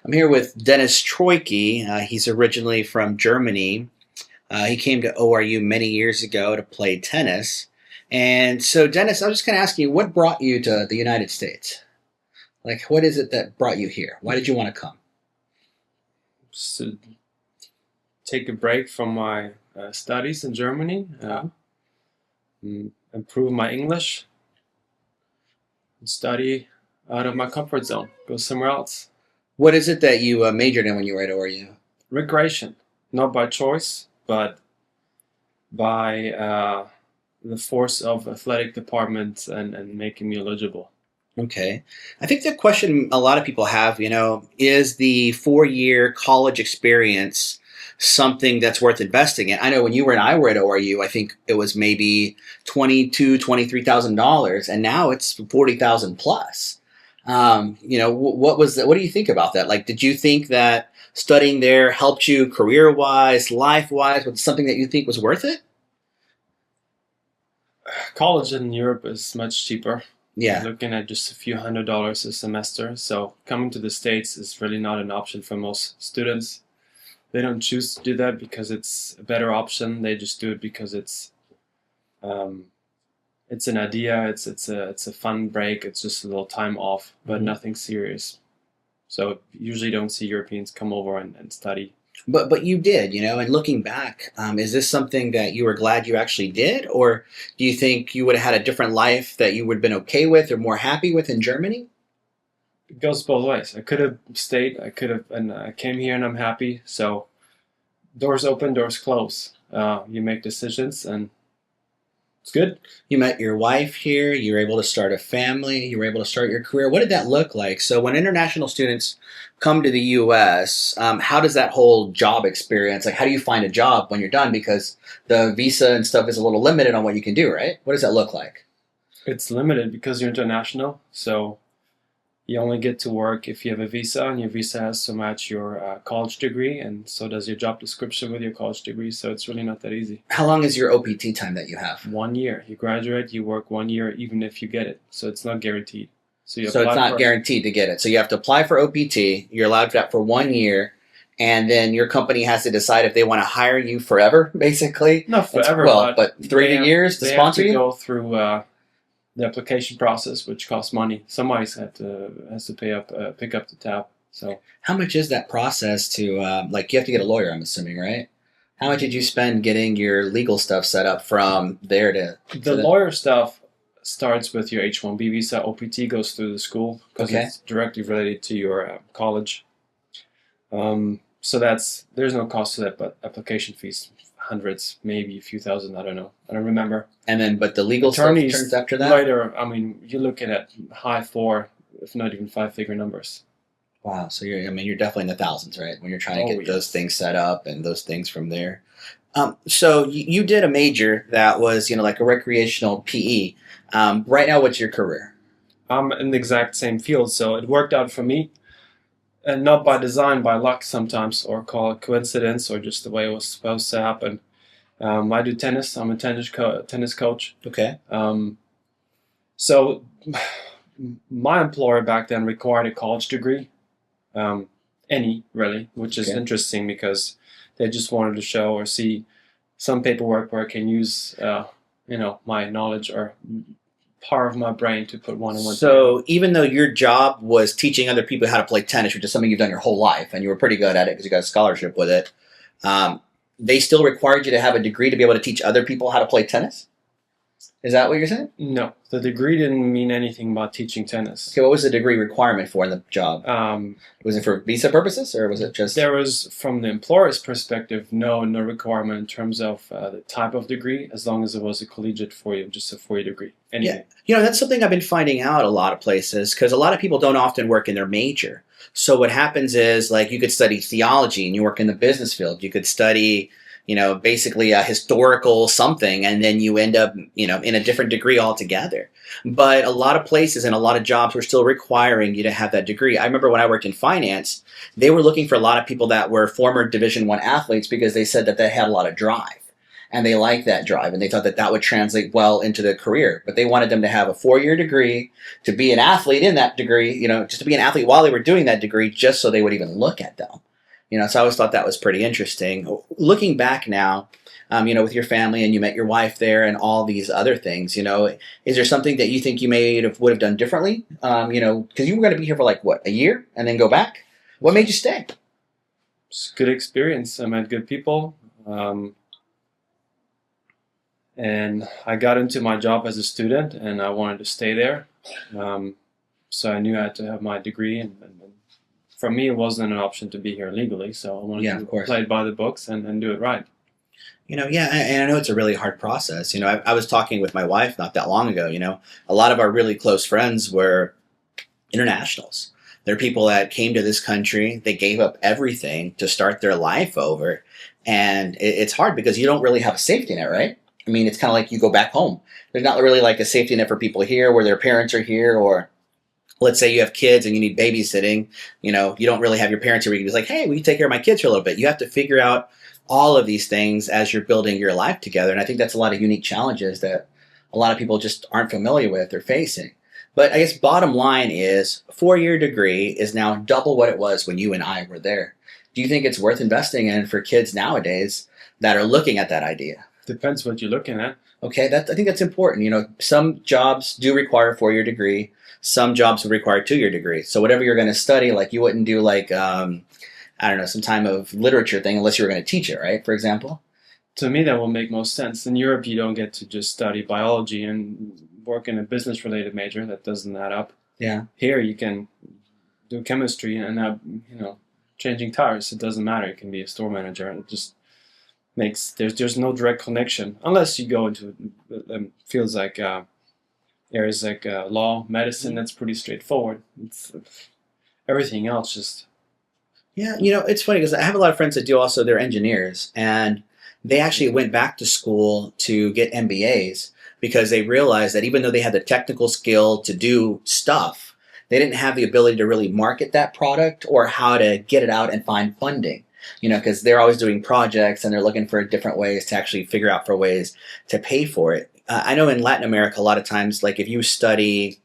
I'm here with Dennis Troike. He's originally from Germany. He came to ORU many years ago to play tennis. And so, Dennis, I was just going to ask you, what brought you to the United States? Like, what is it that brought you here? Why did you want to come? To take a break from my studies in Germany, improve my English, and study out of my comfort zone, go somewhere else. What is it that you majored in when you were at ORU? Recreation, not by choice, but by the force of athletic department and making me eligible. Okay. I think the question a lot of people have, is the 4-year college experience something that's worth investing in? I know when you and I were at ORU, I think it was maybe $23,000, and now it's 40,000 plus. What do you think about that? Like, did you think that studying there helped you career-wise, life-wise? Was it something that you think was worth it? College in Europe is much cheaper. Yeah. You're looking at just a few $100s a semester. So coming to the States is really not an option for most students. They don't choose to do that because it's a better option. They just do it because it's an idea. It's a fun break. It's just a little time off, but nothing serious. So usually don't see Europeans come over and study. But you did, and looking back, is this something that you were glad you actually did? Or do you think you would have had a different life that you would have been okay with or more happy with in Germany? It goes both ways. I could have stayed. And I came here and I'm happy. So doors open, doors close. You make decisions and it's good. You met your wife here. You were able to start a family. You were able to start your career. What did that look like? So when international students come to the U.S., how does that whole job experience, like how do you find a job when you're done? Because the visa and stuff is a little limited on what you can do, right? What does that look like? It's limited because you're international. So you only get to work if you have a visa, and your visa has to match your college degree, and so does your job description with your college degree. So it's really not that easy. How long is your OPT time that you have? 1 year. You graduate, you work 1 year, even if you get it. So it's not guaranteed. So it's not guaranteed to get it. So you have to apply for OPT. You're allowed that for 1 year, and then your company has to decide if they want to hire you forever, basically. Not forever. But 3 years to sponsor you. They have to go through the application process, which costs money. Somebody has to pick up the tab. So how much is that process to you have to get a lawyer? I'm assuming, right? How much did you spend getting your legal stuff set up from there to the lawyer stuff starts with your H-1B visa. OPT goes through the school because it's directly related to your college. So there's no cost to that, but application fees, hundreds, maybe a few thousand. I don't know. I don't remember. And then, but the legal stuff turns after that? Later, you're looking at high 4, if not even 5-figure numbers. Wow. So you're definitely in the thousands, right? When you're trying to get those things set up and those things from there. So you did a major that was, like a recreational PE. Right now, what's your career? I'm in the exact same field, so it worked out for me. And not by design, by luck sometimes, or call it coincidence, or just the way it was supposed to happen. I do tennis. I'm a tennis coach. Okay. So my employer back then required a college degree, any really, which is interesting because they just wanted to show or see some paperwork where I can use, my knowledge or part of my brain to put one on one. So even though your job was teaching other people how to play tennis, which is something you've done your whole life, and you were pretty good at it because you got a scholarship with it, they still required you to have a degree to be able to teach other people how to play tennis? Is that what you're saying? No, the degree didn't mean anything about teaching tennis. Okay, what was the degree requirement for in the job? Was it for visa purposes, or was it just... There was, from the employer's perspective, no requirement in terms of the type of degree, as long as it was a collegiate 4-year, just a 4-year degree. Anything. Yeah, that's something I've been finding out a lot of places, because a lot of people don't often work in their major. So what happens is, you could study theology and you work in the business field. You could study... basically a historical something, and then you end up, in a different degree altogether. But a lot of places and a lot of jobs were still requiring you to have that degree. I remember when I worked in finance, they were looking for a lot of people that were former Division I athletes because they said that they had a lot of drive. and they liked that drive, and they thought that that would translate well into their career. But they wanted them to have a 4-year degree, to be an athlete in that degree, just to be an athlete while they were doing that degree, just so they would even look at them. So I always thought that was pretty interesting. Looking back now, with your family, and you met your wife there and all these other things, is there something that you think you would have done differently? Because you were going to be here for like, what, a year and then go back? What made you stay? It's a good experience. I met good people. And I got into my job as a student, and I wanted to stay there. So I knew I had to have my degree, and for me, it wasn't an option to be here legally. So I wanted to play it by the books and do it right. Yeah, and I know it's a really hard process. I was talking with my wife not that long ago. A lot of our really close friends were internationals. They're people that came to this country. They gave up everything to start their life over. And it's hard because you don't really have a safety net, right? I mean, it's kind of like you go back home. There's not really like a safety net for people here where their parents are here, or let's say you have kids and you need babysitting. You don't really have your parents here where you can be like, hey, will you take care of my kids for a little bit? You have to figure out all of these things as you're building your life together. And I think that's a lot of unique challenges that a lot of people just aren't familiar with or facing. But I guess bottom line is, a 4-year degree is now double what it was when you and I were there. Do you think it's worth investing in for kids nowadays that are looking at that idea? Depends what you're looking at. Okay, I think that's important. Some jobs do require a 4-year degree. Some jobs would require a 2-year degree. So whatever you're going to study, like you wouldn't do like, I don't know, some time of literature thing unless you were going to teach it, right? For example. To me, that will make most sense. In Europe, you don't get to just study biology and work in a business-related major. That doesn't add up. Yeah. Here, you can do chemistry and have, changing tires. It doesn't matter. You can be a store manager. It just makes there's no direct connection unless you go into fields like areas like law, medicine. That's pretty straightforward. It's everything else just. Yeah, it's funny because I have a lot of friends that do also, they're engineers, and they actually went back to school to get MBAs because they realized that even though they had the technical skill to do stuff, they didn't have the ability to really market that product or how to get it out and find funding. Because they're always doing projects and they're looking for different ways to actually figure out for ways to pay for it. I know in Latin America, a lot of times, like if you study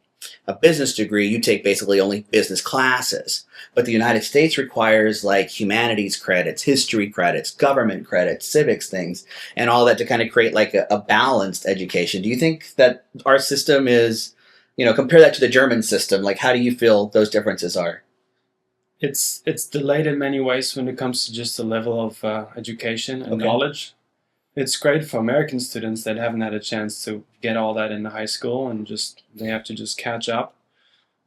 a business degree, you take basically only business classes. But the United States requires like humanities credits, history credits, government credits, civics things, and all that to kind of create like a balanced education. Do you think that our system is, compare that to the German system? Like, how do you feel those differences are? It's delayed in many ways when it comes to just the level of education and knowledge. It's great for American students that haven't had a chance to get all that in the high school and they have to just catch up.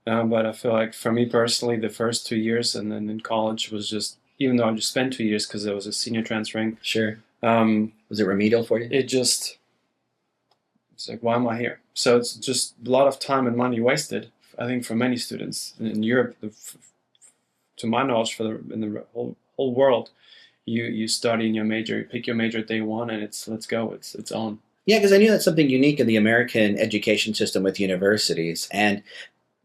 But I feel like for me personally, the first 2 years and then in college was just, even though I just spent 2 years because I was a senior transferring. Sure. Was it remedial for you? It's like, why am I here? So it's just a lot of time and money wasted, I think, for many students. In Europe, to my knowledge, in the whole world, you study in your major, you pick your major at day one, and let's go, it's on. Yeah, because I knew that's something unique in the American education system with universities. And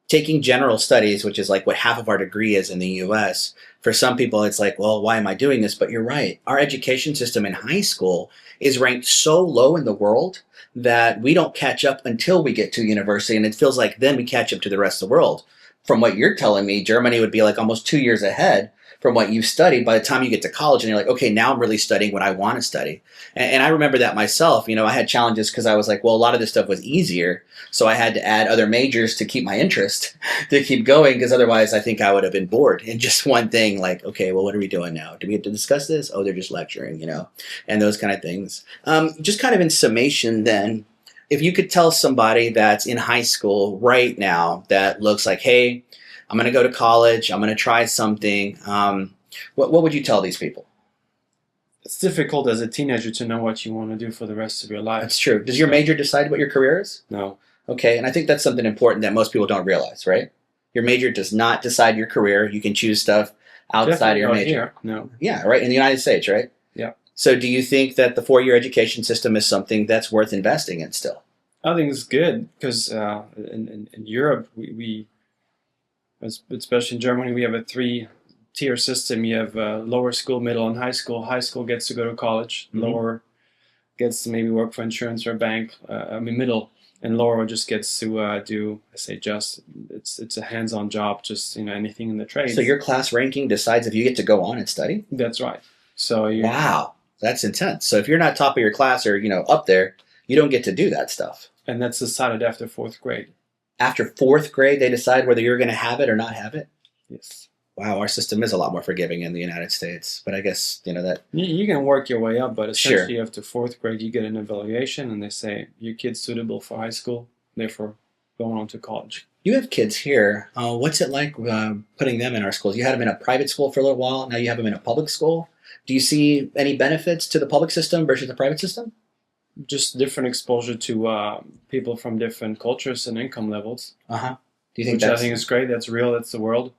taking general studies, which is like what half of our degree is in the U.S., for some people it's like, well, why am I doing this? But you're right. Our education system in high school is ranked so low in the world that we don't catch up until we get to university, and it feels like then we catch up to the rest of the world. From what you're telling me, Germany would be like almost 2 years ahead from what you've studied by the time you get to college, and you're like, okay, now I'm really studying what I want to study. And I remember that myself. I had challenges because I was like, well, a lot of this stuff was easier, so I had to add other majors to keep my interest, to keep going, because otherwise I think I would have been bored in just one thing, like, okay, well, what are we doing now? Do we have to discuss this? Oh, they're just lecturing, and those kind of things. Just kind of in summation then, if you could tell somebody that's in high school right now that looks like, hey, I'm going to go to college, I'm going to try something, what would you tell these people? It's difficult as a teenager to know what you want to do for the rest of your life. That's true. Does your major decide what your career is? No. Okay, and I think that's something important that most people don't realize, right? Your major does not decide your career. You can choose stuff outside of your major. Here. No. Yeah, right, in the United States, right? Yeah. So do you think that the 4-year education system is something that's worth investing in still? I think it's good because in Europe, we especially in Germany, we have a 3-tier system. You have lower school, middle, and high school. High school gets to go to college. Mm-hmm. Lower gets to maybe work for insurance or a bank. Middle, and lower just gets to do, I say just, it's a hands-on job, just anything in the trades. So your class ranking decides if you get to go on and study? That's right. So wow, that's intense. So if you're not top of your class or up there, you don't get to do that stuff. And that's decided after 4th grade. After 4th grade, they decide whether you're going to have it or not have it? Yes. Wow, our system is a lot more forgiving in the United States. But I guess, that... You can work your way up, but essentially after 4th grade, you get an evaluation, and they say, your kid's suitable for high school, therefore going on to college. You have kids here. What's it like putting them in our schools? You had them in a private school for a little while. Now you have them in a public school. Do you see any benefits to the public system versus the private system? Just different exposure to people from different cultures and income levels. Uh-huh. Do you think I think is great. That's real. That's the world.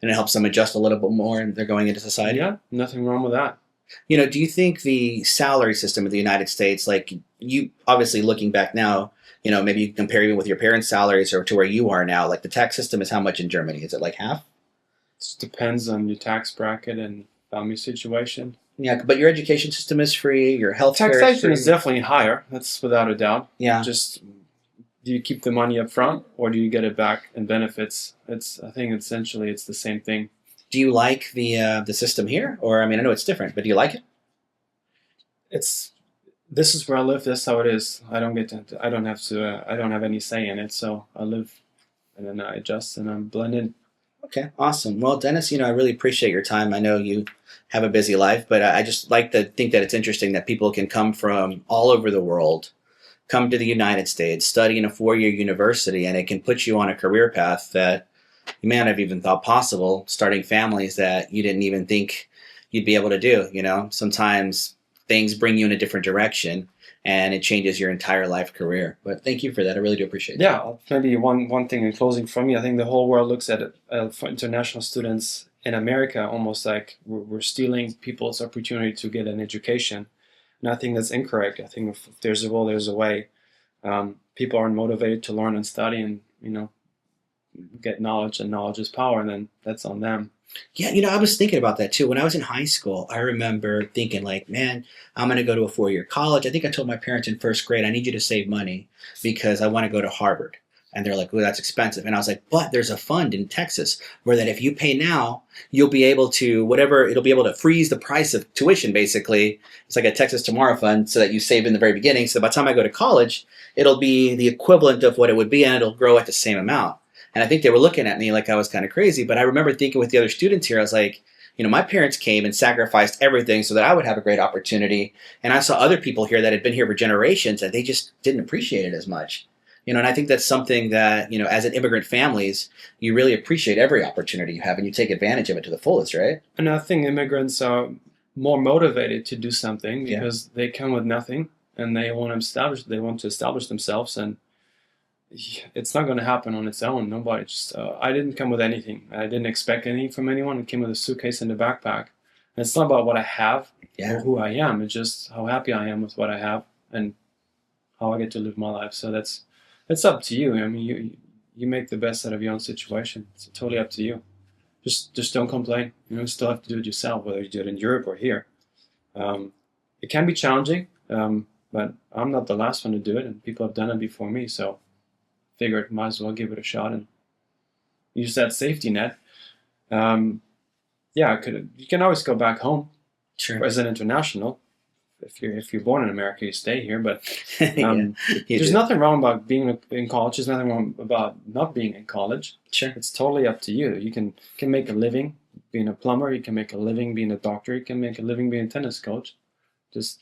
And it helps them adjust a little bit more and they're going into society? Yeah, nothing wrong with that. Do you think the salary system in the United States, like you obviously looking back now, maybe you compare even with your parents' salaries or to where you are now, like the tax system is how much in Germany? Is it like half? It depends on your tax bracket and family situation. Yeah, but your education system is free, your health care taxation is definitely higher. That's without a doubt. Yeah. Just, do you keep the money up front or do you get it back in benefits? I think essentially it's the same thing. Do you like the system here? Or, I know it's different, but do you like it? This is where I live. That's how it is. I don't have any say in it. So I live and then I adjust and I'm blended. Okay, awesome. Well, Dennis, I really appreciate your time. I know you have a busy life, but I just like to think that it's interesting that people can come from all over the world, come to the United States, study in a 4-year university, and it can put you on a career path that you may not have even thought possible, starting families that you didn't even think you'd be able to do. Sometimes things bring you in a different direction and it changes your entire life career. But thank you for that. I really do appreciate it. Yeah, maybe one thing in closing from me, I think the whole world looks at for international students in America almost like we're stealing people's opportunity to get an education. And I think that's incorrect. I think if there's a will, there's a way. People aren't motivated to learn and study and, get knowledge, and knowledge is power, and then that's on them. Yeah, I was thinking about that too. When I was in high school, I remember thinking like, man, I'm going to go to a 4-year college. I think I told my parents in 1st grade, I need you to save money because I want to go to Harvard. And they're like, well, that's expensive. And I was like, but there's a fund in Texas where that if you pay now, you'll be able to, it'll be able to freeze the price of tuition, basically. It's like a Texas Tomorrow Fund so that you save in the very beginning. So by the time I go to college, it'll be the equivalent of what it would be and it'll grow at the same amount. And I think they were looking at me like I was kind of crazy. But I remember thinking with the other students here, I was like, my parents came and sacrificed everything so that I would have a great opportunity. And I saw other people here that had been here for generations and they just didn't appreciate it as much. And I think that's something that, as an immigrant families, you really appreciate every opportunity you have and you take advantage of it to the fullest, right? And I think immigrants are more motivated to do something because they come with nothing and they want to establish themselves, and it's not going to happen on its own. Nobody I didn't come with anything. I didn't expect anything from anyone. I came with a suitcase and a backpack. And it's not about what I have or who I am. It's just how happy I am with what I have and how I get to live my life. So it's up to you. You make the best out of your own situation. It's totally up to you. Just don't complain. You still have to do it yourself, whether you do it in Europe or here. It can be challenging, but I'm not the last one to do it, and people have done it before me. So figured might as well give it a shot and use that safety net. You can always go back home as an international. If you're born in America, you stay here. But there's nothing wrong about being in college. There's nothing wrong about not being in college. Sure. It's totally up to you. You can make a living being a plumber. You can make a living being a doctor. You can make a living being a tennis coach. Just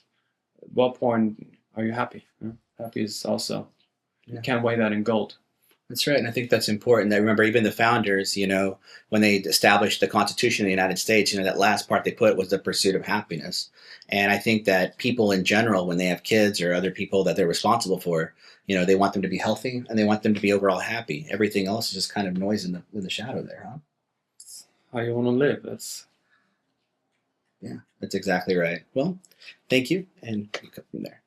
what point are you happy? Happy is also... You can't weigh that in gold. That's right. And I think that's important. I remember even the founders, when they established the Constitution of the United States, that last part they put was the pursuit of happiness. And I think that people in general, when they have kids or other people that they're responsible for, they want them to be healthy and they want them to be overall happy. Everything else is just kind of noise in the shadow there, huh? That's how you want to live. That's exactly right. Well, thank you. And we go from there.